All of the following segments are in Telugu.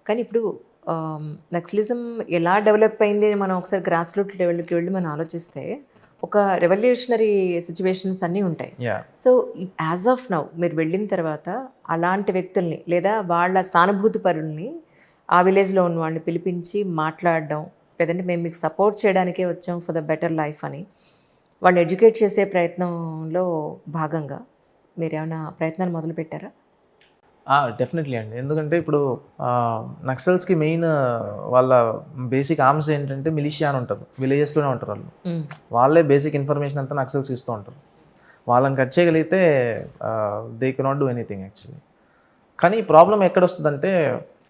కానీ ఇప్పుడు నక్సలిజం ఎలా డెవలప్ అయింది అని మనం ఒకసారి గ్రాస్ రూట్ లెవెల్కి వెళ్ళి మనం ఆలోచిస్తే ఒక రెవల్యూషనరీ సిచ్యువేషన్స్ అన్నీ ఉంటాయి. Yeah so as of now మీరు వెళ్ళిన తర్వాత అలాంటి వ్యక్తుల్ని లేదా వాళ్ళ సానుభూతి పరుల్ని ఆ విలేజ్లో ఉన్న వాళ్ళని పిలిపించి మాట్లాడడం, లేదంటే మేము మీకు సపోర్ట్ చేయడానికే వచ్చాం ఫర్ ద బెటర్ లైఫ్ అని వాళ్ళని ఎడ్యుకేట్ చేసే ప్రయత్నంలో భాగంగా మీరు ఏమైనా ప్రయత్నాలు మొదలుపెట్టారా? డెఫినెట్లీ అండి. ఎందుకంటే ఇప్పుడు నక్సల్స్కి మెయిన్ వాళ్ళ బేసిక్ ఆర్మ్స్ ఏంటంటే మిలిషియా అని ఉంటారు, విలేజెస్లోనే ఉంటారు వాళ్ళు. వాళ్ళే బేసిక్ ఇన్ఫర్మేషన్ అంతా నక్సల్స్కి ఇస్తూ ఉంటారు. వాళ్ళని కట్ చేయగలిగితే they cannot do anything actually. కానీ ప్రాబ్లం ఎక్కడ వస్తుందంటే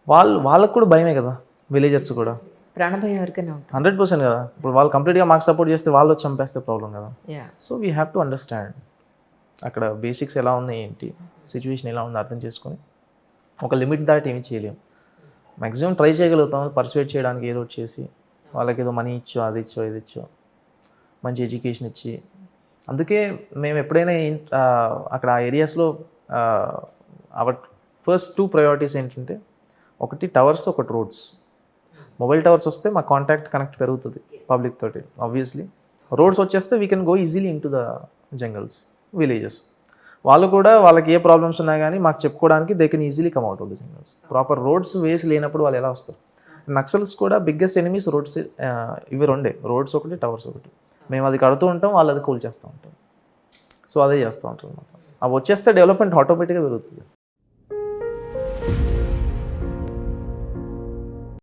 వాళ్ళకు కూడా భయమే కదా, విలేజర్స్ కూడా ప్రాణభయం ఎవరికైనా ఉంటుంది. 100% కదా. ఇప్పుడు వాళ్ళు కంప్లీట్గా మాకు సపోర్ట్ చేస్తే వాళ్ళు వచ్చి చంపేస్తే ప్రాబ్లం కదా. Yeah so we have to understand అక్కడ బేసిక్స్ ఎలా ఉన్నాయి, ఏంటి సిచ్యువేషన్ ఎలా ఉంది అర్థం చేసుకొని ఒక లిమిట్ దాటి ఏమి చేయలేము. మ్యాక్సిమం ట్రై చేయగలుగుతాం పర్సువేట్ చేయడానికి, ఏదో ఒకటి చేసి వాళ్ళకి ఏదో మనీ ఇచ్చో అది ఇచ్చో ఇది ఇచ్చో మంచి ఎడ్యుకేషన్ ఇచ్చి. అందుకే మేము ఎప్పుడైనా అక్కడ ఆ ఏరియాస్లో అవర్ ఫస్ట్ 2 ప్రయారిటీస్ ఏంటంటే, ఒకటి టవర్స్, ఒకటి రోడ్స్. మొబైల్ టవర్స్ వస్తే మా కాంటాక్ట్ కనెక్ట్ పెరుగుతుంది పబ్లిక్ తోటి ఆబ్వియస్లీ. రోడ్స్ వచ్చేస్తే we can go easily into the jungles, villages. వాళ్ళు కూడా వాళ్ళకి ఏ ప్రాబ్లమ్స్ ఉన్నా కానీ మాకు చెప్పుకోవడానికి they can easily come out of the jungles. Proper roads ways లేనప్పుడు వాళ్ళు ఎలా వస్తారు? నక్సల్స్ కూడా బిగ్గెస్ట్ ఎనిమీస్ రోడ్స్, ఇవి రెండే, రోడ్స్ ఒకటి, టవర్స్ ఒకటి. మేము అది కడుతూ ఉంటాం, వాళ్ళు అది కూల్ చేస్తూ ఉంటాం. సో అదే చేస్తూ ఉంటాం అనమాట. అవి వచ్చేస్తే డెవలప్మెంట్ ఆటోమేటిక్గా పెరుగుతుంది.